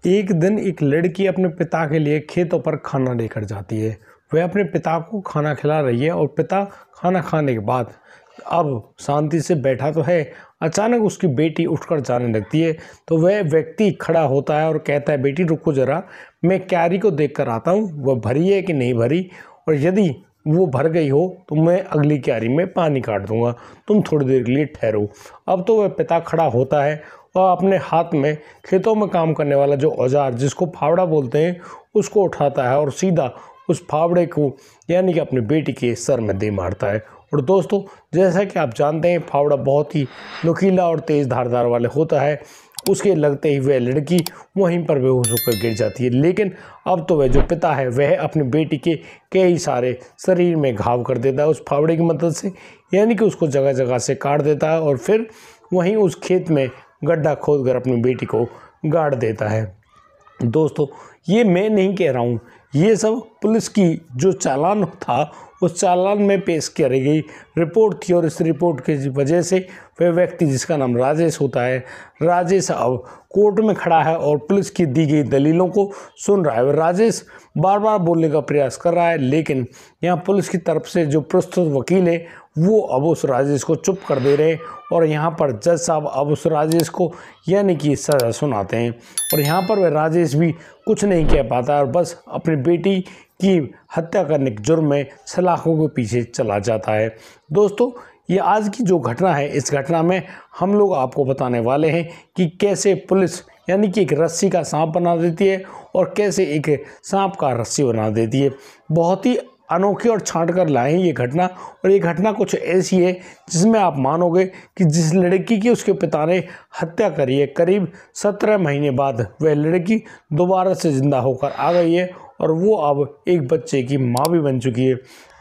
एक दिन एक लड़की अपने पिता के लिए खेतों पर खाना लेकर जाती है। वह अपने पिता को खाना खिला रही है और पिता खाना खाने के बाद अब शांति से बैठा तो है, अचानक उसकी बेटी उठकर जाने लगती है। तो वह व्यक्ति खड़ा होता है और कहता है, बेटी रुको जरा, मैं क्यारी को देख कर आता हूँ, वह भरी है कि नहीं भरी, और यदि वो भर गई हो तो मैं अगली क्यारी में पानी काट दूंगा, तुम थोड़ी देर के लिए ठहरो। अब तो वह पिता खड़ा होता है और अपने हाथ में खेतों में काम करने वाला जो औजार जिसको फावड़ा बोलते हैं उसको उठाता है और सीधा उस फावड़े को यानी कि अपनी बेटी के सर में दे मारता है। और दोस्तों, जैसा कि आप जानते हैं, फावड़ा बहुत ही नुकीला और तेज़ धारदार वाले होता है। उसके लगते ही वह लड़की वहीं पर बेहोश होकर गिर जाती है। लेकिन अब तो वह जो पिता है वह अपनी बेटी के कई सारे शरीर में घाव कर देता है उस फावड़े की मदद से, यानी कि उसको जगह जगह से काट देता है और फिर वहीं उस खेत में गड्ढा खोदकर अपनी बेटी को गाड़ देता है। दोस्तों, ये मैं नहीं कह रहा हूँ, ये सब पुलिस की जो चालान था उस चालान में पेश करी गई रिपोर्ट थी। और इस रिपोर्ट की वजह से वह व्यक्ति जिसका नाम राजेश होता है, राजेश अब कोर्ट में खड़ा है और पुलिस की दी गई दलीलों को सुन रहा है। राजेश बार बार बोलने का प्रयास कर रहा है, लेकिन यहाँ पुलिस की तरफ से जो प्रस्तुत वकील है वो अब उस राजेश को चुप कर दे रहे हैं। और यहाँ पर जज साहब अब उस राजेश को यानी कि सज़ा सुनाते हैं। और यहाँ पर वह राजेश भी कुछ नहीं कह पाता और बस अपनी बेटी की हत्या करने के जुर्म में सलाखों के पीछे चला जाता है। दोस्तों, ये आज की जो घटना है, इस घटना में हम लोग आपको बताने वाले हैं कि कैसे पुलिस यानी कि एक रस्सी का सांप बना देती है और कैसे एक सांप का रस्सी बना देती है। बहुत ही अनोखी और छांट कर लाए हैं ये घटना। और ये घटना कुछ ऐसी है जिसमें आप मानोगे कि जिस लड़की की उसके पिता ने हत्या करी है, करीब 17 महीने बाद वह लड़की दोबारा से जिंदा होकर आ गई है और वो अब एक बच्चे की माँ भी बन चुकी है।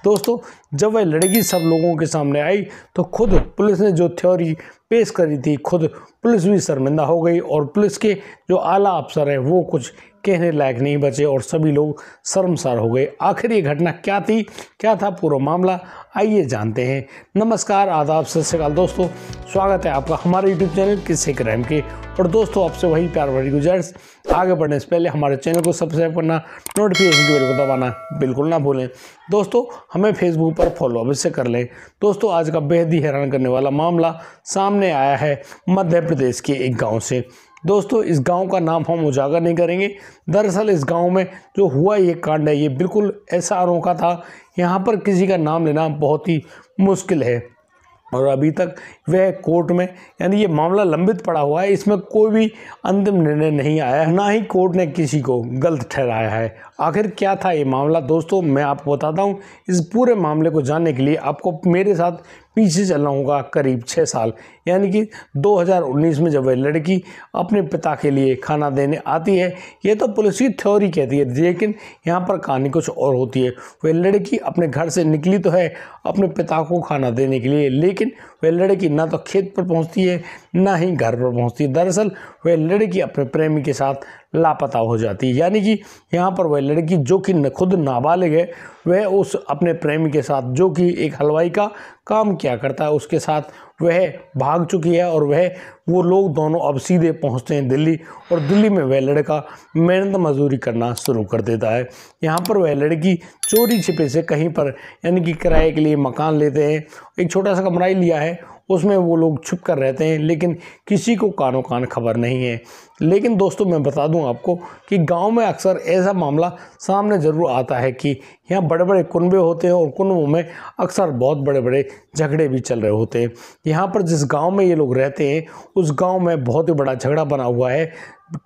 दोस्तों, जब वह लड़की सब लोगों के सामने आई तो खुद पुलिस ने जो थ्योरी पेश करी थी, खुद पुलिस भी शर्मिंदा हो गई और पुलिस के जो आला अफसर हैं वो कुछ कहने लायक नहीं बचे और सभी लोग शर्मसार हो गए। आखिर ये घटना क्या थी, क्या था पूरा मामला, आइए जानते हैं। नमस्कार, आदाब, सत श्री अकाल दोस्तों, स्वागत है आपका हमारे यूट्यूब चैनल किस्से क्राइम के। और दोस्तों, आपसे वही प्यार भरी गुजारिश, आगे बढ़ने से पहले हमारे चैनल को सब्सक्राइब करना, नोटिफिकेशन की बेल को दबाना बिल्कुल ना भूलें। दोस्तों, हमें फेसबुक पर फॉलो अवश्य कर लें। दोस्तों, आज का बेहद ही हैरान करने वाला मामला सामने आया है मध्य प्रदेश के एक गाँव से। दोस्तों, इस गांव का नाम हम उजागर नहीं करेंगे। दरअसल इस गांव में जो हुआ ये कांड है ये बिल्कुल ऐसा अनोखा था, यहाँ पर किसी का नाम लेना बहुत ही मुश्किल है। और अभी तक वह कोर्ट में यानी ये मामला लंबित पड़ा हुआ है, इसमें कोई भी अंतिम निर्णय नहीं आया है, ना ही कोर्ट ने किसी को गलत ठहराया है। आखिर क्या था ये मामला, दोस्तों मैं आपको बताता हूँ। इस पूरे मामले को जानने के लिए आपको मेरे साथ पीछे चलना होगा करीब 6 साल, यानी कि 2019 में जब वह लड़की अपने पिता के लिए खाना देने आती है। ये तो पुलिस की थ्योरी कहती है, लेकिन यहाँ पर कहानी कुछ और होती है। वह लड़की अपने घर से निकली तो है अपने पिता को खाना देने के लिए, लेकिन वह लड़की ना तो खेत पर पहुँचती है ना ही घर पर पहुँचती है। दरअसल वह लड़की अपने प्रेमी के साथ लापता हो जाती है, यानी कि यहाँ पर वह लड़की जो कि खुद नाबालिग है वह उस अपने प्रेमी के साथ जो कि एक हलवाई का काम किया करता है उसके साथ वह भाग चुकी है। और वो लोग दोनों अब सीधे पहुँचते हैं दिल्ली और दिल्ली में वह लड़का मेहनत मजदूरी करना शुरू कर देता है। यहाँ पर वह लड़की चोरी छिपे से कहीं पर यानी कि किराए के लिए मकान लेते हैं, एक छोटा सा कमरा ही लिया है, उसमें वो लोग छुप कर रहते हैं, लेकिन किसी को कानो कान खबर नहीं है। लेकिन दोस्तों, मैं बता दूं आपको कि गांव में अक्सर ऐसा मामला सामने ज़रूर आता है कि यहाँ बड़े बड़े कुनबे होते हैं और कुनबों में अक्सर बहुत बड़े बड़े झगड़े भी चल रहे होते हैं। यहाँ पर जिस गांव में ये लोग रहते हैं उस गांव में बहुत ही बड़ा झगड़ा बना हुआ है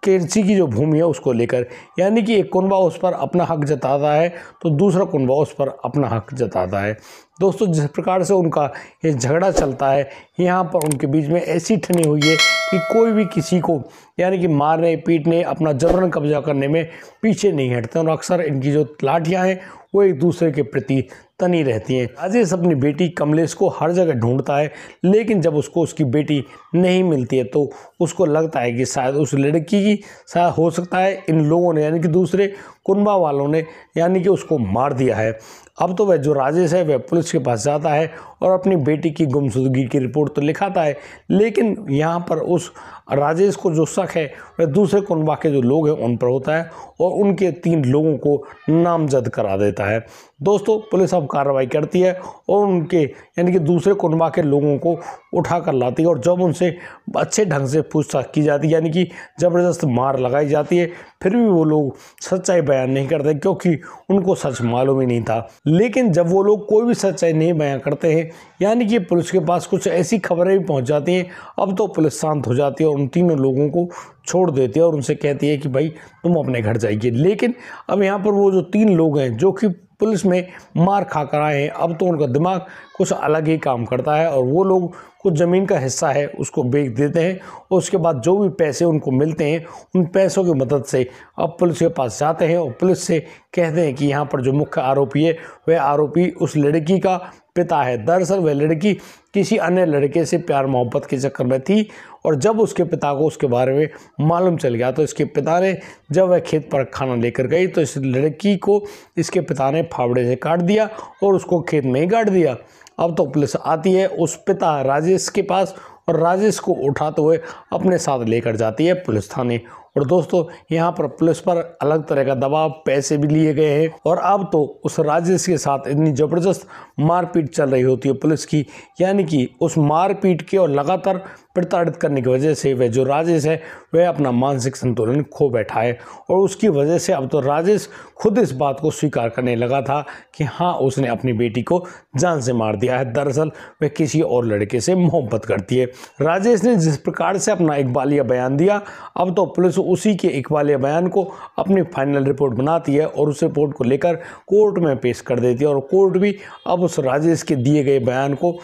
किसी की जो भूमि है उसको लेकर, यानी कि एक कुनबा उस पर अपना हक जताता है तो दूसरा कुनबा उस पर अपना हक जताता है। दोस्तों, जिस प्रकार से उनका ये झगड़ा चलता है, यहाँ पर उनके बीच में ऐसी ठनी हुई है कि कोई भी किसी को यानी कि मारने पीटने अपना जबरन कब्जा करने में पीछे नहीं हटते और अक्सर इनकी जो लाठियाँ हैं वो एक दूसरे के प्रति तनी रहती हैं। राजेश अपनी बेटी कमलेश को हर जगह ढूंढता है, लेकिन जब उसको उसकी बेटी नहीं मिलती है तो उसको लगता है कि शायद उस लड़की की शायद हो सकता है इन लोगों ने यानी कि दूसरे कुनबा वालों ने यानी कि उसको मार दिया है। अब तो वह जो राजेश है वह पुलिस के पास जाता है और अपनी बेटी की गुमशुदगी की रिपोर्ट तो लिखाता है, लेकिन यहाँ पर उस राजेश को जो शक है वह दूसरे कुनबा के जो लोग हैं उन पर होता है और उनके 3 लोगों को नामजद करा देता है। दोस्तों, पुलिस अब कार्रवाई करती है और उनके यानी कि दूसरे कुनबा के लोगों को उठा कर लाती है और जब उनसे अच्छे ढंग से पूछताछ की जाती है यानी कि ज़बरदस्त मार लगाई जाती है, फिर भी वो लोग सच्चाई बयान नहीं करते क्योंकि उनको सच मालूम ही नहीं था। लेकिन जब वो लोग कोई भी सच्चाई नहीं बयान करते हैं यानी कि पुलिस के पास कुछ ऐसी खबरें भी पहुंच जाती हैं, अब तो पुलिस शांत हो जाती है और उन तीनों लोगों को छोड़ देती है और उनसे कहती है कि भाई तुम अपने घर जाइए। लेकिन अब यहाँ पर वो जो 3 लोग हैं जो कि पुलिस में मार खा कर आए हैं, अब तो उनका दिमाग कुछ अलग ही काम करता है और वो लोग कुछ ज़मीन का हिस्सा है उसको बेच देते हैं और उसके बाद जो भी पैसे उनको मिलते हैं उन पैसों की मदद से अब पुलिस के पास जाते हैं और पुलिस से कहते हैं कि यहाँ पर जो मुख्य आरोपी है वह आरोपी उस लड़की का पिता है। दरअसल वह लड़की किसी अन्य लड़के से प्यार मोहब्बत के चक्कर में थी और जब उसके पिता को उसके बारे में मालूम चल गया तो इसके पिता ने, जब वह खेत पर खाना लेकर गई तो इस लड़की को इसके पिता ने फावड़े से काट दिया और उसको खेत में ही गाड़ दिया। अब तो पुलिस आती है उस पिता राजेश के पास और राजेश को उठाते हुए अपने साथ लेकर जाती है पुलिस थाने। और दोस्तों, यहाँ पर पुलिस पर अलग तरह का दबाव, पैसे भी लिए गए हैं और अब तो उस राजेश के साथ इतनी ज़बरदस्त मारपीट चल रही होती है पुलिस की, यानी कि उस मारपीट के और लगातार प्रताड़ित करने की वजह से वह जो राजेश है वह अपना मानसिक संतुलन खो बैठा है और उसकी वजह से अब तो राजेश खुद इस बात को स्वीकार करने लगा था कि हाँ, उसने अपनी बेटी को जान से मार दिया है। दरअसल वह किसी और लड़के से मोहब्बत करती है। राजेश ने जिस प्रकार से अपना इकबालिया बयान दिया, अब तो पुलिस उसी के इकबालिया बयान को अपनी फाइनल रिपोर्ट बनाती है और उस रिपोर्ट को लेकर कोर्ट में पेश कर देती है और कोर्ट भी अब उस राजेश के दिए गए बयान को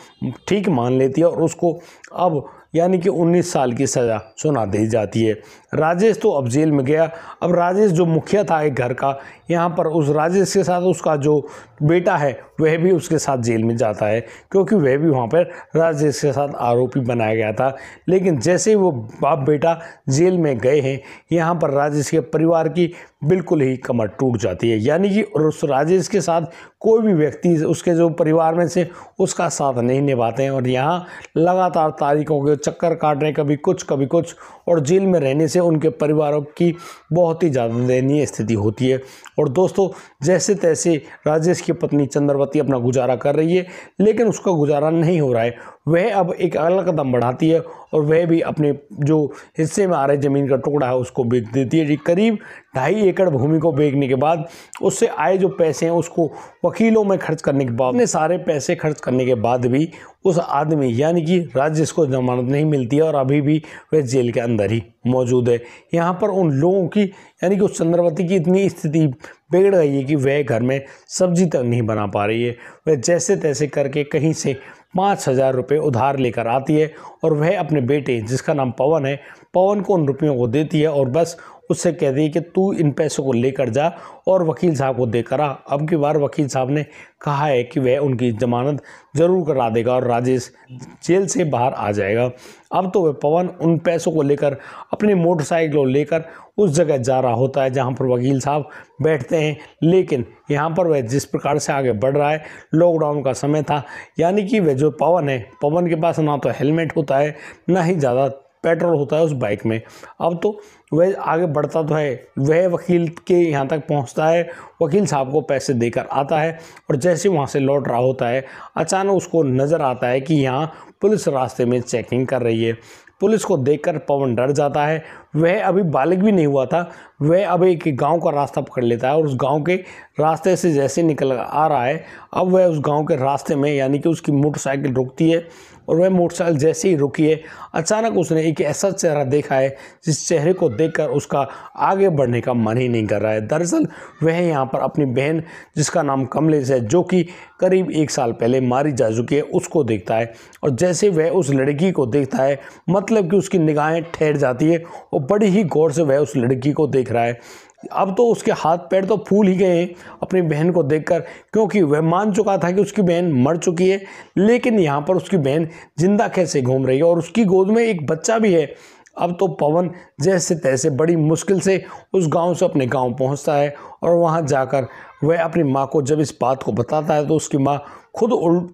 ठीक मान लेती है और उसको अब यानी कि 19 साल की सज़ा सुना दी जाती है। राजेश तो अब जेल में गया। अब राजेश जो मुखिया था एक घर का, यहाँ पर उस राजेश के साथ उसका जो बेटा है वह भी उसके साथ जेल में जाता है क्योंकि वह भी वहाँ पर राजेश के साथ आरोपी बनाया गया था। लेकिन जैसे ही वो बाप बेटा जेल में गए हैं, यहाँ पर राजेश के परिवार की बिल्कुल ही कमर टूट जाती है, यानी कि उस राजेश के साथ कोई भी व्यक्ति उसके जो परिवार में से उसका साथ नहीं निभाते हैं और यहाँ लगातार तारीखों के चक्कर काट रहे, कभी कुछ और जेल में रहने से उनके परिवारों की बहुत ही ज़्यादा दयनीय स्थिति होती है। और दोस्तों, जैसे तैसे राजेश की पत्नी चंद्रवती अपना गुजारा कर रही है, लेकिन उसका गुजारा नहीं हो रहा है। वह अब एक अगला कदम बढ़ाती है और वह भी अपने जो हिस्से में आ रहे ज़मीन का टुकड़ा है उसको बेच देती है। करीब 2.5 एकड़ भूमि को बेचने के बाद उससे आए जो पैसे हैं उसको वकीलों में खर्च करने के बाद, इतने सारे पैसे खर्च करने के बाद भी उस आदमी यानी कि राजेश को जमानत नहीं मिलती है और अभी भी वह जेल के अंदर ही मौजूद है। यहाँ पर उन लोगों की यानी कि उस चंद्रवती की इतनी स्थिति बिगड़ गई है कि वह घर में सब्जी तक नहीं बना पा रही है। वह जैसे तैसे करके कहीं से 5,000 रुपये उधार लेकर आती है और वह अपने बेटे जिसका नाम पवन है, पवन को उन रुपयों को देती है और बस उससे कहती है कि तू इन पैसों को लेकर जा और वकील साहब को देकर आ। अब की बार वकील साहब ने कहा है कि वह उनकी ज़मानत ज़रूर करा देगा और राजेश जेल से बाहर आ जाएगा। अब तो वह पवन उन पैसों को लेकर अपनी मोटरसाइकिल को लेकर उस जगह जा रहा होता है जहां पर वकील साहब बैठते हैं। लेकिन यहाँ पर वह जिस प्रकार से आगे बढ़ रहा है, लॉकडाउन का समय था, यानी कि वह जो पवन है, पवन के पास ना तो हेलमेट होता है ना ही ज़्यादा पेट्रोल होता है उस बाइक में। अब तो वह आगे बढ़ता तो है, वह वकील के यहाँ तक पहुँचता है, वकील साहब को पैसे देकर आता है और जैसे वहाँ से लौट रहा होता है, अचानक उसको नज़र आता है कि यहाँ पुलिस रास्ते में चेकिंग कर रही है। पुलिस को देखकर पवन डर जाता है। वह अभी बालिग भी नहीं हुआ था, वह अब एक गांव का रास्ता पकड़ लेता है और उस गांव के रास्ते से जैसे निकल आ रहा है, अब वह उस गांव के रास्ते में यानी कि उसकी मोटरसाइकिल रुकती है और वह मोटरसाइकिल जैसे ही रुकी है, अचानक उसने एक ऐसा चेहरा देखा है जिस चेहरे को देखकर उसका आगे बढ़ने का मन ही नहीं कर रहा है। दरअसल वह यहाँ पर अपनी बहन जिसका नाम कमलेश है, जो कि करीब 1 साल पहले मारी जा चुकी है, उसको देखता है और जैसे वह उस लड़की को देखता है, मतलब कि उसकी निगाहें ठहर जाती है और बड़ी ही गौर से वह उस लड़की को देख रहा है। अब तो उसके हाथ पैर तो फूल ही गए हैं अपनी बहन को देखकर, क्योंकि वह मान चुका था कि उसकी बहन मर चुकी है, लेकिन यहाँ पर उसकी बहन जिंदा कैसे घूम रही है और उसकी गोद में एक बच्चा भी है। अब तो पवन जैसे तैसे बड़ी मुश्किल से उस गांव से अपने गांव पहुंचता है और वहां जाकर वह अपनी माँ को जब इस बात को बताता है तो उसकी माँ खुद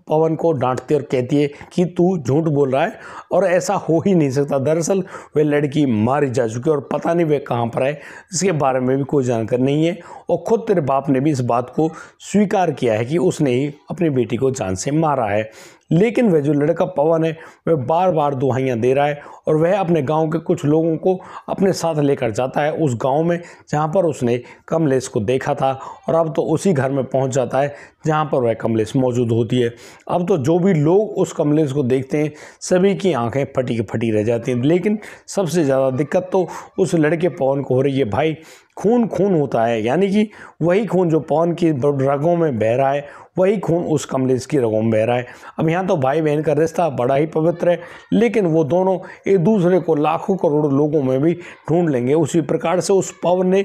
पवन को डांटती और कहती है कि तू झूठ बोल रहा है और ऐसा हो ही नहीं सकता। दरअसल वह लड़की मारी जा चुकी है और पता नहीं वह कहाँ पर है, इसके बारे में भी कोई जानकारी नहीं है। और खुद तेरे बाप ने भी इस बात को स्वीकार किया है कि उसने ही अपनी बेटी को जान से मारा है। लेकिन वह जो लड़का पवन है वह बार बार दुहाइयाँ दे रहा है और वह अपने गांव के कुछ लोगों को अपने साथ लेकर जाता है उस गांव में जहां पर उसने कमलेश को देखा था। और अब तो उसी घर में पहुंच जाता है जहां पर वह कमलेश मौजूद होती है। अब तो जो भी लोग उस कमलेश को देखते हैं सभी की आंखें फटी की फटी रह जाती हैं। लेकिन सबसे ज़्यादा दिक्कत तो उस लड़के पवन को हो रही है। भाई खून खून होता है, यानी कि वही खून जो पवन की रगों में बह रहा है वही खून उस कमलेश की रगों में बह रहा है। अब यहाँ तो भाई बहन का रिश्ता बड़ा ही पवित्र है, लेकिन वो दोनों एक दूसरे को लाखों करोड़ों लोगों में भी ढूंढ लेंगे। उसी प्रकार से उस पवन ने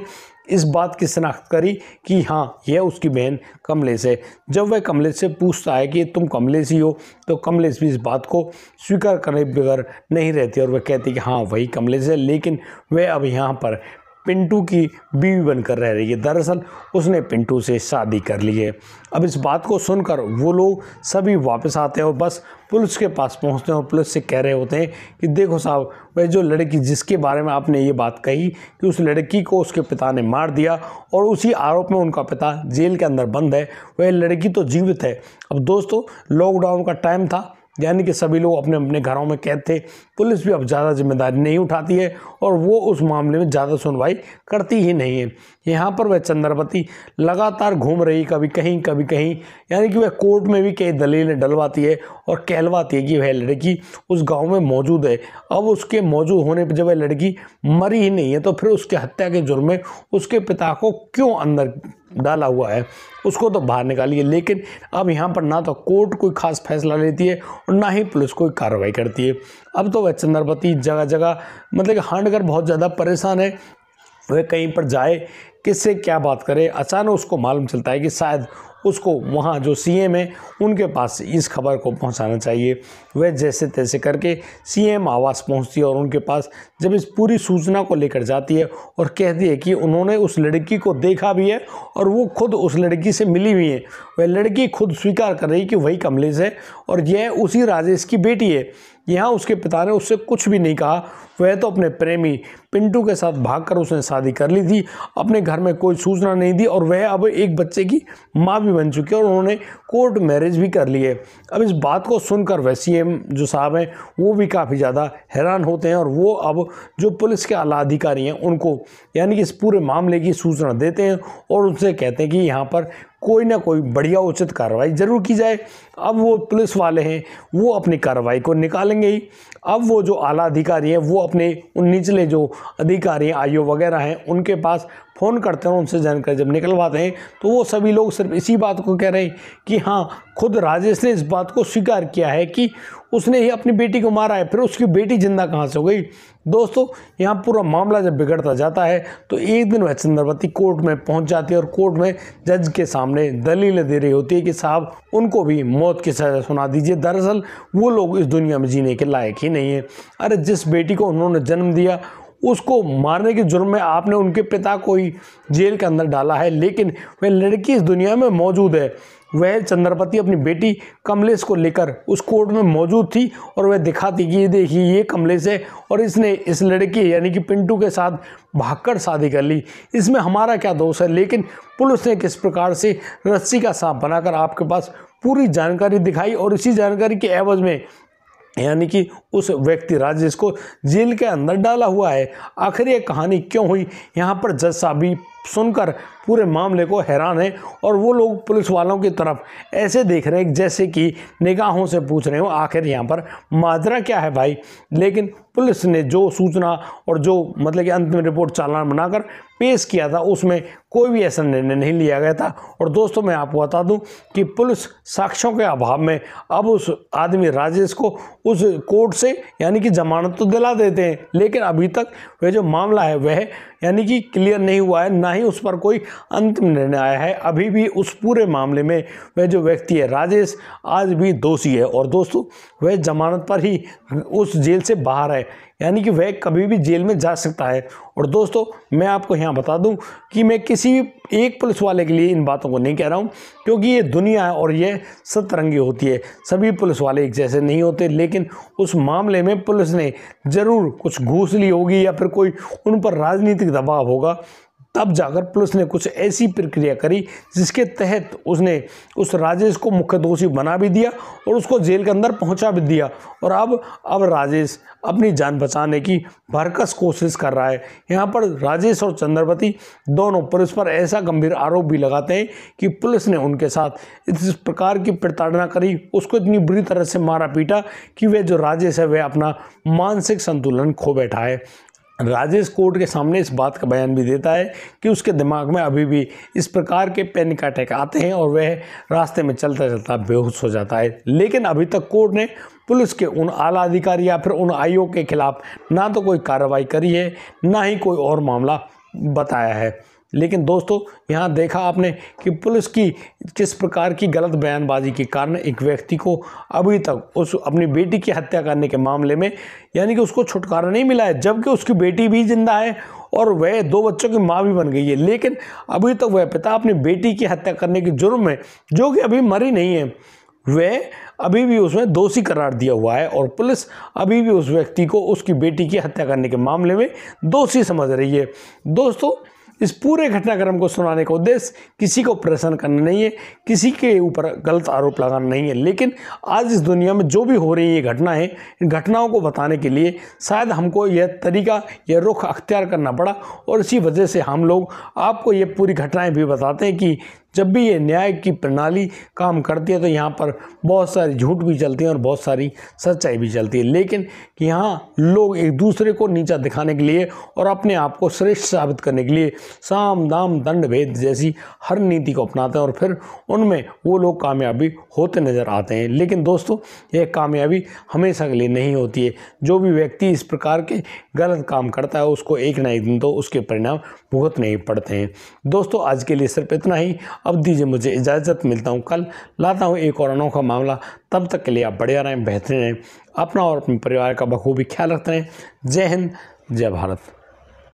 इस बात की शिनाख्त करी कि हाँ यह उसकी बहन कमलेश है। जब वह कमलेश से पूछता है कि तुम कमलेश ही हो, तो कमलेश भी इस बात को स्वीकार करने बगैर नहीं रहती और वह कहती कि हाँ वही कमलेश है। लेकिन वह अब यहाँ पर पिंटू की बीवी बनकर रह रही है। दरअसल उसने पिंटू से शादी कर ली है। अब इस बात को सुनकर वो लोग सभी वापस आते हैं और बस पुलिस के पास पहुंचते हैं और पुलिस से कह रहे होते हैं कि देखो साहब, वह जो लड़की जिसके बारे में आपने ये बात कही कि उस लड़की को उसके पिता ने मार दिया और उसी आरोप में उनका पिता जेल के अंदर बंद है, वह लड़की तो जीवित है। अब दोस्तों लॉकडाउन का टाइम था, यानी कि सभी लोग अपने अपने घरों में कैद थे। पुलिस भी अब ज़्यादा जिम्मेदारी नहीं उठाती है और वो उस मामले में ज़्यादा सुनवाई करती ही नहीं है। यहाँ पर वह चंद्रवती लगातार घूम रही, कभी कहीं, यानी कि वह कोर्ट में भी कई दलीलें डलवाती है और कहलवाती है कि वह लड़की उस गांव में मौजूद है। अब उसके मौजूद होने पर जब वह लड़की मरी ही नहीं है तो फिर उसके हत्या के जुर्म में उसके पिता को क्यों अंदर डाला हुआ है, उसको तो बाहर निकालिए। लेकिन अब यहाँ पर ना तो कोर्ट कोई खास फैसला लेती है और ना ही पुलिस कोई कार्रवाई करती है। अब तो वह चंद्रवती जगह जगह मतलब कि हांड कर बहुत ज़्यादा परेशान है। वह कहीं पर जाए, किससे क्या बात करे, अचानक उसको मालूम चलता है कि शायद उसको वहाँ जो सीएम है उनके पास इस खबर को पहुँचाना चाहिए। वह जैसे तैसे करके सीएम आवास पहुँचती है और उनके पास जब इस पूरी सूचना को लेकर जाती है और कहती है कि उन्होंने उस लड़की को देखा भी है और वो खुद उस लड़की से मिली हुई है। वह लड़की खुद स्वीकार कर रही कि वही कमलेश है और यह उसी राजेश की बेटी है। यहाँ उसके पिता ने उससे कुछ भी नहीं कहा, वह तो अपने प्रेमी पिंटू के साथ भागकर उसने शादी कर ली थी, अपने घर में कोई सूचना नहीं दी और वह अब एक बच्चे की माँ भी बन चुकी है और उन्होंने कोर्ट मैरिज भी कर ली है। अब इस बात को सुनकर वह सीएम जो साहब हैं वो भी काफ़ी ज़्यादा हैरान होते हैं और वो अब जो पुलिस के आला अधिकारी हैं उनको यानी कि इस पूरे मामले की सूचना देते हैं और उनसे कहते हैं कि यहाँ पर कोई ना कोई बढ़िया उचित कार्रवाई जरूर की जाए। अब वो पुलिस वाले हैं वो अपनी कार्रवाई को निकालेंगे ही। अब वो जो आला अधिकारी हैं वो अपने उन निचले जो अधिकारी हैं आईओ वगैरह हैं उनके पास फ़ोन करते हैं, उनसे जानकारी जब निकलवाते हैं तो वो सभी लोग सिर्फ इसी बात को कह रहे हैं कि हाँ खुद राजेश ने इस बात को स्वीकार किया है कि उसने ही अपनी बेटी को मारा है, फिर उसकी बेटी जिंदा कहाँ से हो गई। दोस्तों यहाँ पूरा मामला जब बिगड़ता जाता है तो एक दिन वह चंद्रवती कोर्ट में पहुँच जाती है और कोर्ट में जज के सामने दलीलें दे रही होती है कि साहब उनको भी मौत की सज़ा सुना दीजिए। दरअसल वो लोग इस दुनिया में जीने के लायक ही नहीं है। अरे जिस बेटी को उन्होंने जन्म दिया उसको मारने के जुर्म में आपने उनके पिता को ही जेल के अंदर डाला है, लेकिन वह लड़की इस दुनिया में मौजूद है। वह चंद्रवती अपनी बेटी कमलेश को लेकर उस कोर्ट में मौजूद थी और वह दिखाती कि ये देखिए ये कमलेश है और इसने इस लड़की यानी कि पिंटू के साथ भागकर शादी कर ली, इसमें हमारा क्या दोष है। लेकिन पुलिस ने किस प्रकार से रस्सी का सांप बनाकर आपके पास पूरी जानकारी दिखाई और इसी जानकारी के एवज में यानी कि उस व्यक्ति राजेश को जेल के अंदर डाला हुआ है। आखिर ये कहानी क्यों हुई, यहाँ पर जज साहब भी सुनकर पूरे मामले को हैरान है और वो लोग पुलिस वालों की तरफ ऐसे देख रहे हैं जैसे कि निगाहों से पूछ रहे हो आखिर यहाँ पर माजरा क्या है भाई। लेकिन पुलिस ने जो सूचना और जो मतलब कि अंतिम रिपोर्ट चालान बनाकर पेश किया था उसमें कोई भी ऐसा निर्णय नहीं लिया गया था। और दोस्तों मैं आपको बता दूं कि पुलिस साक्ष्यों के अभाव में अब उस आदमी राजेश को उस कोर्ट से यानी कि जमानत तो दिला देते हैं, लेकिन अभी तक वह जो मामला है वह यानी कि क्लियर नहीं हुआ है, ना ही उस पर कोई अंतिम निर्णय आया है। अभी भी उस पूरे मामले में वह जो व्यक्ति है राजेश आज भी दोषी है और दोस्तों वह जमानत पर ही उस जेल से बाहर है, यानी कि वह कभी भी जेल में जा सकता है। और दोस्तों मैं आपको यहाँ बता दूं कि मैं किसी भी एक पुलिस वाले के लिए इन बातों को नहीं कह रहा हूँ, क्योंकि ये दुनिया है और ये सतरंगी होती है, सभी पुलिस वाले एक जैसे नहीं होते। लेकिन उस मामले में पुलिस ने ज़रूर कुछ घूस ली होगी या फिर कोई उन पर राजनीतिक दबाव होगा, तब जाकर पुलिस ने कुछ ऐसी प्रक्रिया करी जिसके तहत उसने उस राजेश को मुख्य दोषी बना भी दिया और उसको जेल के अंदर पहुंचा भी दिया। और अब राजेश अपनी जान बचाने की भरकस कोशिश कर रहा है। यहाँ पर राजेश और चंद्रवती दोनों पुलिस पर ऐसा गंभीर आरोप भी लगाते हैं कि पुलिस ने उनके साथ इस प्रकार की प्रताड़ना करी, उसको इतनी बुरी तरह से मारा पीटा कि वह जो राजेश है वह अपना मानसिक संतुलन खो बैठा है। राजेश कोर्ट के सामने इस बात का बयान भी देता है कि उसके दिमाग में अभी भी इस प्रकार के पैनिक अटैक आते हैं और वह रास्ते में चलता चलता बेहोश हो जाता है। लेकिन अभी तक कोर्ट ने पुलिस के उन आला अधिकारी या फिर उन आयोग के खिलाफ ना तो कोई कार्रवाई करी है, ना ही कोई और मामला बताया है। लेकिन दोस्तों यहाँ देखा आपने कि पुलिस की किस प्रकार की गलत बयानबाजी के कारण एक व्यक्ति को अभी तक उस अपनी बेटी की हत्या करने के मामले में यानी कि उसको छुटकारा नहीं मिला है, जबकि उसकी बेटी भी जिंदा है और वह 2 बच्चों की माँ भी बन गई है। लेकिन अभी तक वह पिता अपनी बेटी की हत्या करने के जुर्म में, जो कि अभी मरी नहीं है, वह अभी भी उसमें दोषी करार दिया हुआ है और पुलिस अभी भी उस व्यक्ति को उसकी बेटी की हत्या करने के मामले में दोषी समझ रही है। दोस्तों इस पूरे घटनाक्रम को सुनाने का उद्देश्य किसी को परेशान करना नहीं है, किसी के ऊपर गलत आरोप लगाना नहीं है, लेकिन आज इस दुनिया में जो भी हो रही ये घटना है, इन घटनाओं को बताने के लिए शायद हमको यह तरीका, यह रुख अख्तियार करना पड़ा और इसी वजह से हम लोग आपको ये पूरी घटनाएं भी बताते हैं कि जब भी ये न्याय की प्रणाली काम करती है तो यहाँ पर बहुत सारी झूठ भी चलती है और बहुत सारी सच्चाई भी चलती है। लेकिन यहाँ लोग एक दूसरे को नीचा दिखाने के लिए और अपने आप को श्रेष्ठ साबित करने के लिए साम दाम दंड भेद जैसी हर नीति को अपनाते हैं और फिर उनमें वो लोग कामयाबी होते नज़र आते हैं। लेकिन दोस्तों यह कामयाबी हमेशा के लिए नहीं होती है। जो भी व्यक्ति इस प्रकार के गलत काम करता है उसको एक ना एक दिन तो उसके परिणाम भुगतने ही पड़ते हैं। दोस्तों आज के लिए सिर्फ इतना ही। अब दीजिए मुझे इजाज़त, मिलता हूँ कल, लाता हूँ एक और अनोखा मामला। तब तक के लिए आप बढ़िया रहें, बेहतरीन रहें, अपना और अपने परिवार का बखूबी ख्याल रखते रहें। जय हिंद, जय भारत।